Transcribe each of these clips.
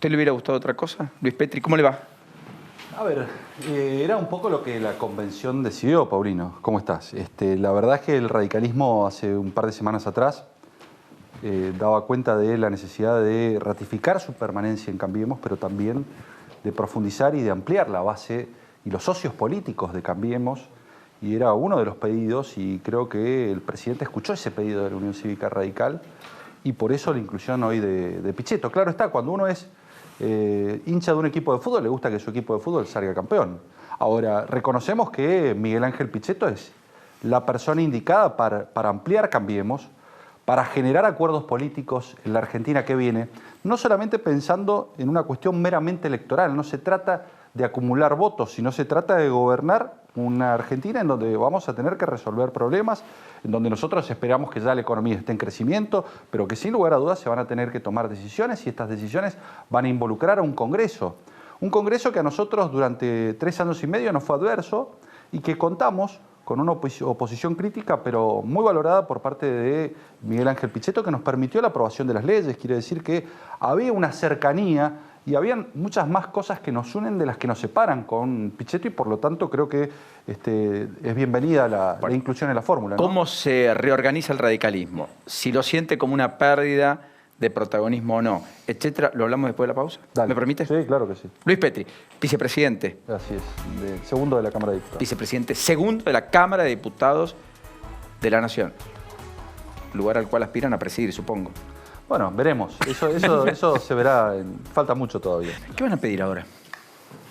¿Usted le hubiera gustado otra cosa? Luis Petri, ¿cómo le va? A ver, era un poco lo que la convención decidió, Paulino. ¿Cómo estás? La verdad es que el radicalismo hace un par de semanas atrás daba cuenta de la necesidad de ratificar su permanencia en Cambiemos, pero también de profundizar y de ampliar la base y los socios políticos de Cambiemos. Y era uno de los pedidos, y creo que el presidente escuchó ese pedido de la Unión Cívica Radical, y por eso la inclusión hoy de Pichetto. Claro está, cuando uno es hincha de un equipo de fútbol, le gusta que su equipo de fútbol salga campeón. Ahora, reconocemos que Miguel Ángel Pichetto es la persona indicada para ampliar Cambiemos, para generar acuerdos políticos en la Argentina que viene, no solamente pensando en una cuestión meramente electoral, no se trata de acumular votos, sino se trata de gobernar una Argentina en donde vamos a tener que resolver problemas, en donde nosotros esperamos que ya la economía esté en crecimiento, pero que sin lugar a dudas se van a tener que tomar decisiones y estas decisiones van a involucrar a un Congreso. Un Congreso que a nosotros durante 3 años y medio nos fue adverso y que contamos con una oposición crítica, pero muy valorada por parte de Miguel Ángel Pichetto, que nos permitió la aprobación de las leyes. Quiere decir que había una cercanía y habían muchas más cosas que nos unen de las que nos separan con Pichetto, y por lo tanto creo que es bienvenida la inclusión en la fórmula, ¿no? ¿Cómo se reorganiza el radicalismo? Si lo siente como una pérdida de protagonismo o no, etcétera. ¿Lo hablamos después de la pausa? Dale. ¿Me permite? Sí, claro que sí. Luis Petri, vicepresidente. Así es, segundo de la Cámara de Diputados. Vicepresidente segundo de la Cámara de Diputados de la Nación. Lugar al cual aspiran a presidir, supongo. Bueno, veremos. Eso se verá. Falta mucho todavía. ¿Qué van a pedir ahora?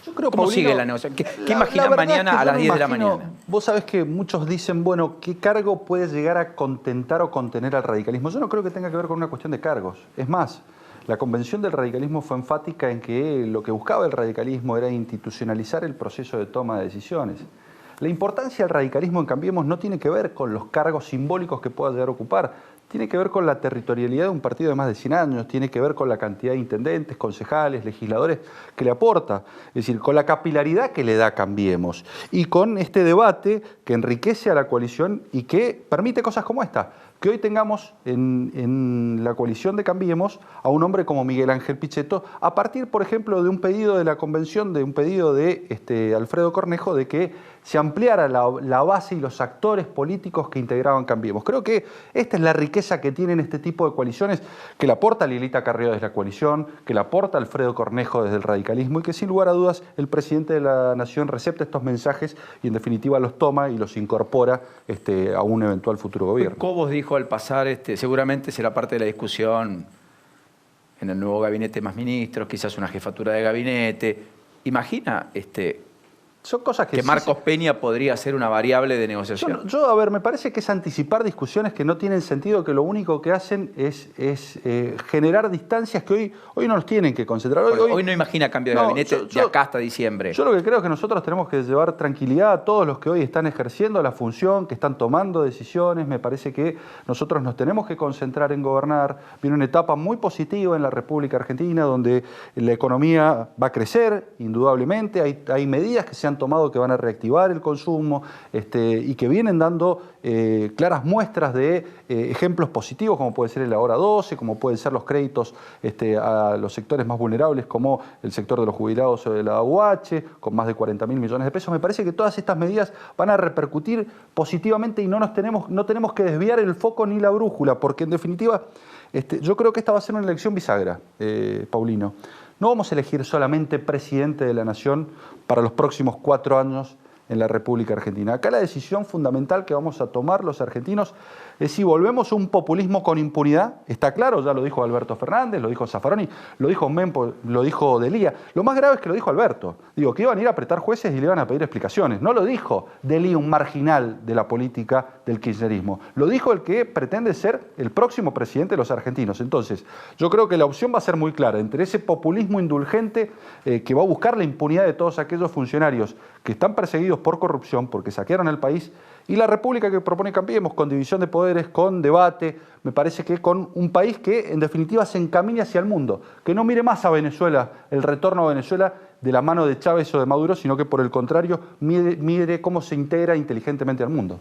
Yo creo, ¿Cómo Paulino, sigue la negociación? ¿Qué imaginan mañana a las 10 de la mañana? Vos sabés que muchos dicen, bueno, ¿qué cargo puede llegar a contentar o contener al radicalismo? Yo no creo que tenga que ver con una cuestión de cargos. Es más, la convención del radicalismo fue enfática en que lo que buscaba el radicalismo era institucionalizar el proceso de toma de decisiones. La importancia del radicalismo en Cambiemos no tiene que ver con los cargos simbólicos que pueda llegar a ocupar, tiene que ver con la territorialidad de un partido de más de 100 años, tiene que ver con la cantidad de intendentes, concejales, legisladores que le aporta, es decir, con la capilaridad que le da Cambiemos y con este debate que enriquece a la coalición y que permite cosas como esta, que hoy tengamos en la coalición de Cambiemos a un hombre como Miguel Ángel Pichetto, a partir, por ejemplo, de un pedido de la convención, de un pedido de Alfredo Cornejo, de que se ampliara la base y los actores políticos que integraban Cambiemos. Creo que esta es la riqueza que tienen este tipo de coaliciones, que la aporta Lilita Carrió desde la coalición, que la aporta Alfredo Cornejo desde el radicalismo, y que sin lugar a dudas el presidente de la Nación recepta estos mensajes y en definitiva los toma y los incorpora a un eventual futuro gobierno. Cobos dijo al pasar, seguramente será parte de la discusión en el nuevo gabinete más ministros, quizás una jefatura de gabinete. ¿Imagina son cosas que Marcos Peña podría ser una variable de negociación? A ver, me parece que es anticipar discusiones que no tienen sentido, que lo único que hacen es generar distancias que hoy no nos tienen que concentrar. Hoy no imagina cambio de gabinete de acá hasta diciembre. Yo lo que creo es que nosotros tenemos que llevar tranquilidad a todos los que hoy están ejerciendo la función, que están tomando decisiones. Me parece que nosotros nos tenemos que concentrar en gobernar. Viene una etapa muy positiva en la República Argentina, donde la economía va a crecer, indudablemente. Hay medidas que se han tomado que van a reactivar el consumo y que vienen dando claras muestras de ejemplos positivos, como puede ser el Ahora 12, como pueden ser los créditos a los sectores más vulnerables, como el sector de los jubilados o de la AUH, con más de 40.000 millones de pesos. Me parece que todas estas medidas van a repercutir positivamente y no tenemos que desviar el foco ni la brújula, porque en definitiva yo creo que esta va a ser una elección bisagra, Paulino. No vamos a elegir solamente presidente de la Nación para los próximos 4 años en la República Argentina. Acá la decisión fundamental que vamos a tomar los argentinos es si volvemos a un populismo con impunidad. Está claro, ya lo dijo Alberto Fernández, lo dijo Zaffaroni, lo dijo Mempo, lo dijo Delía. Lo más grave es que lo dijo Alberto. Digo, que iban a ir a apretar jueces y le iban a pedir explicaciones. No lo dijo Delía, un marginal de la política del kirchnerismo. Lo dijo el que pretende ser el próximo presidente de los argentinos. Entonces, yo creo que la opción va a ser muy clara entre ese populismo indulgente que va a buscar la impunidad de todos aquellos funcionarios que están perseguidos por corrupción, porque saquearon el país, y la República que propone Cambiemos, con división de poderes, con debate, me parece que con un país que en definitiva se encamine hacia el mundo, que no mire más a Venezuela, el retorno a Venezuela de la mano de Chávez o de Maduro, sino que por el contrario mire cómo se integra inteligentemente al mundo.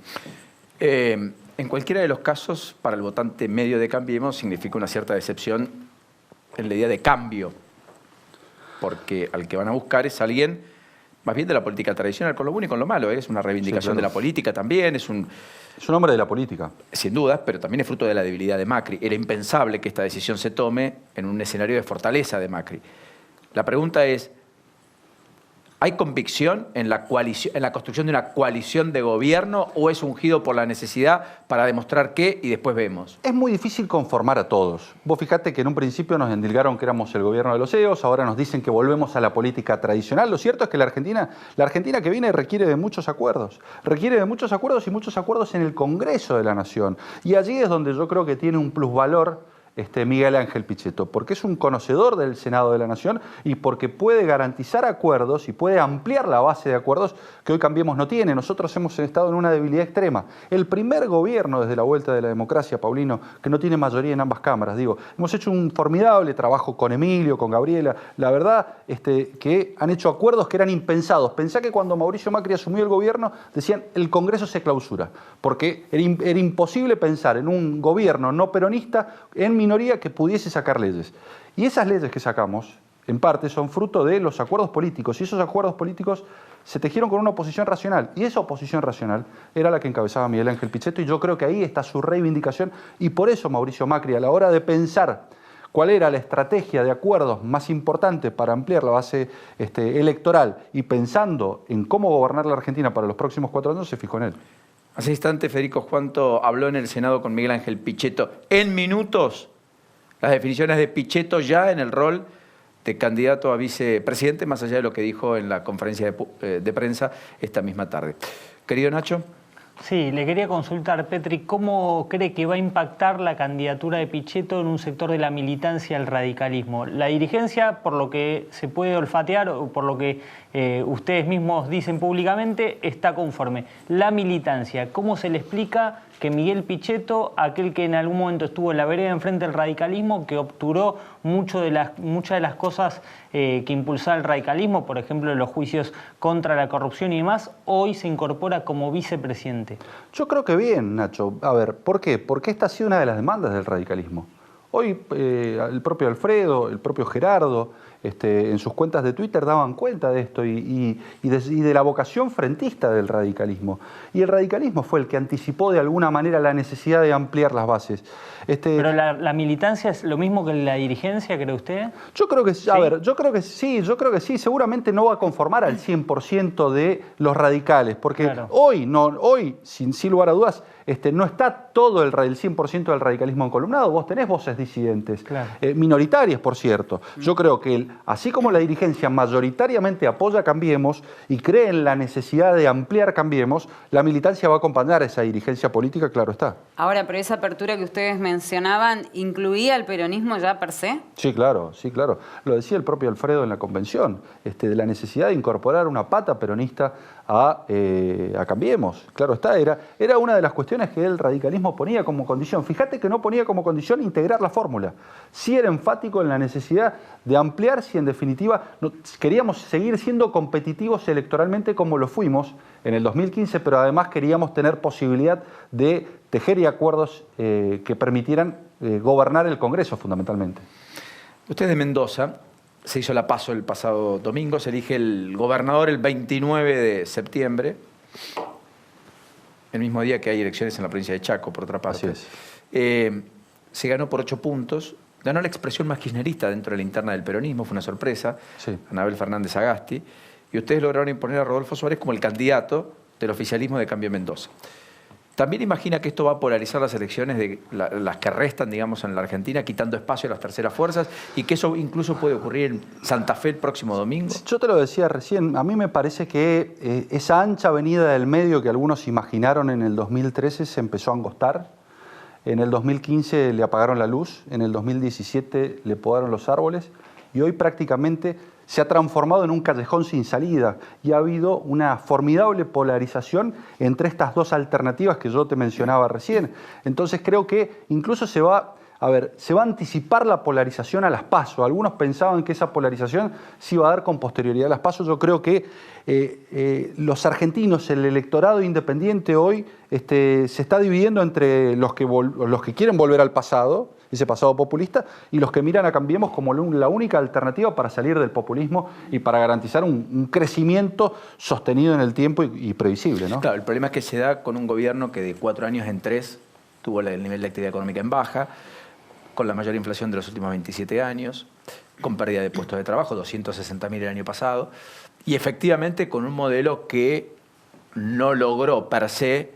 En cualquiera de los casos, para el votante medio de Cambiemos significa una cierta decepción en la idea de cambio porque al que van a buscar es alguien más bien de la política tradicional, con lo bueno y con lo malo. Es una reivindicación de la política también, es un hombre de la política. Sin dudas, pero también es fruto de la debilidad de Macri. Era impensable que esta decisión se tome en un escenario de fortaleza de Macri. La pregunta es, ¿hay convicción en la construcción de una coalición de gobierno o es ungido por la necesidad para demostrar qué y después vemos? Es muy difícil conformar a todos. Vos fijate que en un principio nos endilgaron que éramos el gobierno de los EOS, ahora nos dicen que volvemos a la política tradicional. Lo cierto es que la Argentina que viene requiere de muchos acuerdos. Requiere de muchos acuerdos y muchos acuerdos en el Congreso de la Nación. Y allí es donde yo creo que tiene un plusvalor Miguel Ángel Pichetto, porque es un conocedor del Senado de la Nación y porque puede garantizar acuerdos y puede ampliar la base de acuerdos que hoy Cambiemos no tiene. Nosotros hemos estado en una debilidad extrema. El primer gobierno desde la vuelta de la democracia, Paulino, que no tiene mayoría en ambas cámaras, hemos hecho un formidable trabajo con Emilio, con Gabriela. La verdad, que han hecho acuerdos que eran impensados. Pensá que cuando Mauricio Macri asumió el gobierno, decían el Congreso se clausura, porque era imposible pensar en un gobierno no peronista en minoría que pudiese sacar leyes. Y esas leyes que sacamos, en parte, son fruto de los acuerdos políticos, y esos acuerdos políticos se tejieron con una oposición racional, y esa oposición racional era la que encabezaba Miguel Ángel Pichetto, y yo creo que ahí está su reivindicación, y por eso Mauricio Macri, a la hora de pensar cuál era la estrategia de acuerdos más importante para ampliar la base electoral, y pensando en cómo gobernar la Argentina para los próximos 4 años, se fijó en él. Hace instante Federico Juanto habló en el Senado con Miguel Ángel Pichetto. En minutos, las definiciones de Pichetto ya en el rol de candidato a vicepresidente, más allá de lo que dijo en la conferencia de prensa esta misma tarde. Querido Nacho. Sí, le quería consultar, Petri, ¿cómo cree que va a impactar la candidatura de Pichetto en un sector de la militancia al radicalismo? La dirigencia, por lo que se puede olfatear o por lo que ustedes mismos dicen públicamente, está conforme. La militancia, ¿cómo se le explica que Miguel Pichetto, aquel que en algún momento estuvo en la vereda enfrente del radicalismo, que obturó muchas de las cosas que impulsaba el radicalismo, por ejemplo, los juicios contra la corrupción y demás, hoy se incorpora como vicepresidente? Yo creo que bien, Nacho. A ver, ¿por qué? Porque esta ha sido una de las demandas del radicalismo. Hoy el propio Alfredo, el propio Gerardo, en sus cuentas de Twitter daban cuenta de esto y de la vocación frentista del radicalismo. Y el radicalismo fue el que anticipó de alguna manera la necesidad de ampliar las bases. ¿Pero la militancia es lo mismo que la dirigencia, cree usted? Yo creo que ¿Sí? A ver, yo creo que sí. Seguramente no va a conformar al 100% de los radicales, porque claro, hoy, sin lugar a dudas, no está todo el 100% del radicalismo encolumnado. Vos tenés voces disidentes, claro, minoritarias, por cierto. Yo creo que así como la dirigencia mayoritariamente apoya Cambiemos y cree en la necesidad de ampliar Cambiemos, la militancia va a acompañar a esa dirigencia política, claro está. Ahora, pero esa apertura que ustedes mencionaban, ¿incluía el peronismo ya per se? Sí, claro. Lo decía el propio Alfredo en la convención, de la necesidad de incorporar una pata peronista a Cambiemos. Claro está, era una de las cuestiones que el radicalismo ponía como condición. Fíjate que no ponía como condición integrar la fórmula. Sí era enfático en la necesidad de ampliar si en definitiva queríamos seguir siendo competitivos electoralmente como lo fuimos en el 2015, pero además queríamos tener posibilidad de tejer acuerdos que permitieran gobernar el Congreso fundamentalmente. Usted es de Mendoza, se hizo la PASO el pasado domingo, se elige el gobernador el 29 de septiembre, el mismo día que hay elecciones en la provincia de Chaco, por otra parte. Así es. Se ganó por 8 puntos, ganó la expresión más kirchnerista dentro de la interna del peronismo, fue una sorpresa, sí, Anabel Fernández Agasti, y ustedes lograron imponer a Rodolfo Suárez como el candidato del oficialismo de Cambio Mendoza. ¿También imagina que esto va a polarizar las elecciones de las que restan, digamos, en la Argentina, quitando espacio a las terceras fuerzas, y que eso incluso puede ocurrir en Santa Fe el próximo domingo? Yo te lo decía recién, a mí me parece que esa ancha avenida del medio que algunos imaginaron en el 2013 se empezó a angostar. En el 2015 le apagaron la luz, en el 2017 le podaron los árboles, y hoy prácticamente se ha transformado en un callejón sin salida y ha habido una formidable polarización entre estas dos alternativas que yo te mencionaba recién. Entonces creo que incluso se va a anticipar la polarización a las PASO. Algunos pensaban que esa polarización se iba a dar con posterioridad a las PASO. Yo creo que los argentinos, el electorado independiente hoy se está dividiendo entre los que quieren volver al pasado ese pasado populista, y los que miran a Cambiemos como la única alternativa para salir del populismo y para garantizar un crecimiento sostenido en el tiempo y previsible, ¿no? Claro, el problema es que se da con un gobierno que de 4 años en 3 tuvo el nivel de actividad económica en baja, con la mayor inflación de los últimos 27 años, con pérdida de puestos de trabajo, 260.000 el año pasado, y efectivamente con un modelo que no logró per se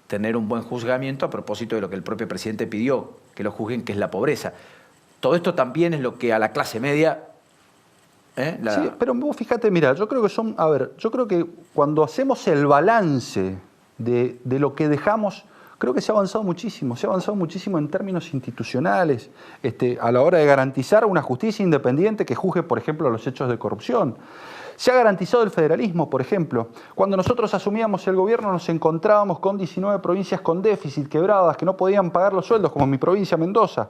tener un buen juzgamiento a propósito de lo que el propio presidente pidió que lo juzguen, que es la pobreza. Todo esto también es lo que a la clase media... Sí, pero vos fíjate, mira, yo creo que yo creo que cuando hacemos el balance de lo que dejamos, creo que se ha avanzado muchísimo en términos institucionales, a la hora de garantizar una justicia independiente que juzgue, por ejemplo, los hechos de corrupción. Se ha garantizado el federalismo, por ejemplo. Cuando nosotros asumíamos el gobierno nos encontrábamos con 19 provincias con déficit, quebradas, que no podían pagar los sueldos, como mi provincia, Mendoza.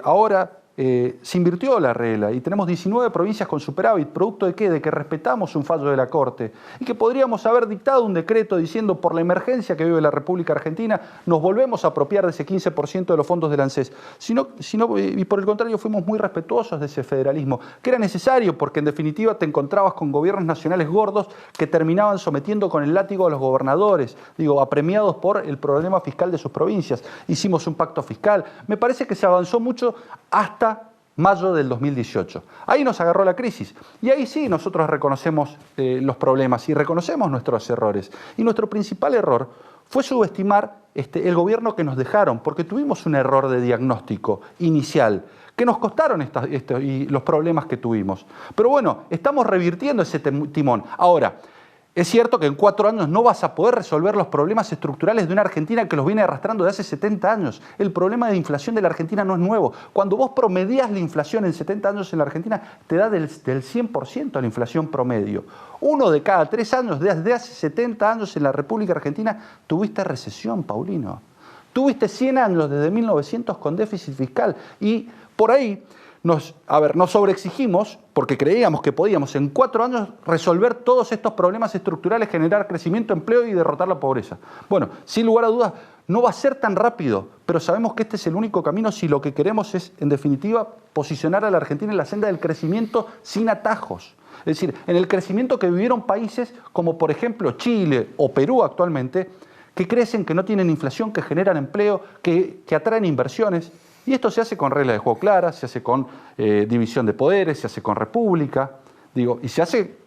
Ahora se invirtió la regla y tenemos 19 provincias con superávit. ¿Producto de qué? De que respetamos un fallo de la Corte y que podríamos haber dictado un decreto diciendo por la emergencia que vive la República Argentina nos volvemos a apropiar de ese 15% de los fondos del ANSES. Y por el contrario fuimos muy respetuosos de ese federalismo, que era necesario porque en definitiva te encontrabas con gobiernos nacionales gordos que terminaban sometiendo con el látigo a los gobernadores, apremiados por el problema fiscal de sus provincias. Hicimos un pacto fiscal. Me parece que se avanzó mucho hasta mayo del 2018. Ahí nos agarró la crisis y ahí sí nosotros reconocemos los problemas y reconocemos nuestros errores. Y nuestro principal error fue subestimar el gobierno que nos dejaron, porque tuvimos un error de diagnóstico inicial que nos costaron y los problemas que tuvimos. Pero bueno, estamos revirtiendo ese timón. Ahora, es cierto que en 4 años no vas a poder resolver los problemas estructurales de una Argentina que los viene arrastrando de hace 70 años. El problema de inflación de la Argentina no es nuevo. Cuando vos promedias la inflación en 70 años en la Argentina, te da del 100% la inflación promedio. 1 de cada 3 años, desde hace 70 años en la República Argentina, tuviste recesión, Paulino. Tuviste 100 años desde 1900 con déficit fiscal y por ahí... Nos sobreexigimos porque creíamos que podíamos en 4 años resolver todos estos problemas estructurales, generar crecimiento, empleo y derrotar la pobreza. Bueno, sin lugar a dudas, no va a ser tan rápido, pero sabemos que este es el único camino si lo que queremos es, en definitiva, posicionar a la Argentina en la senda del crecimiento sin atajos. Es decir, en el crecimiento que vivieron países como, por ejemplo, Chile o Perú actualmente, que crecen, que no tienen inflación, que generan empleo, que atraen inversiones. Y esto se hace con reglas de juego claras, se hace con división de poderes, se hace con república, y se hace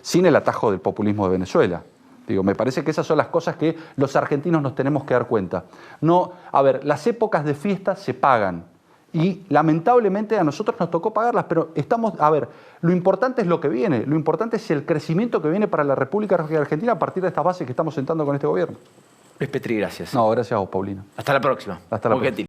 sin el atajo del populismo de Venezuela. Me parece que esas son las cosas que los argentinos nos tenemos que dar cuenta. Las épocas de fiesta se pagan y lamentablemente a nosotros nos tocó pagarlas, pero lo importante es lo que viene, lo importante es el crecimiento que viene para la República Argentina a partir de estas bases que estamos sentando con este gobierno. Luis Petri, gracias. No, gracias a vos, Paulino. Hasta la próxima. Hasta la próxima.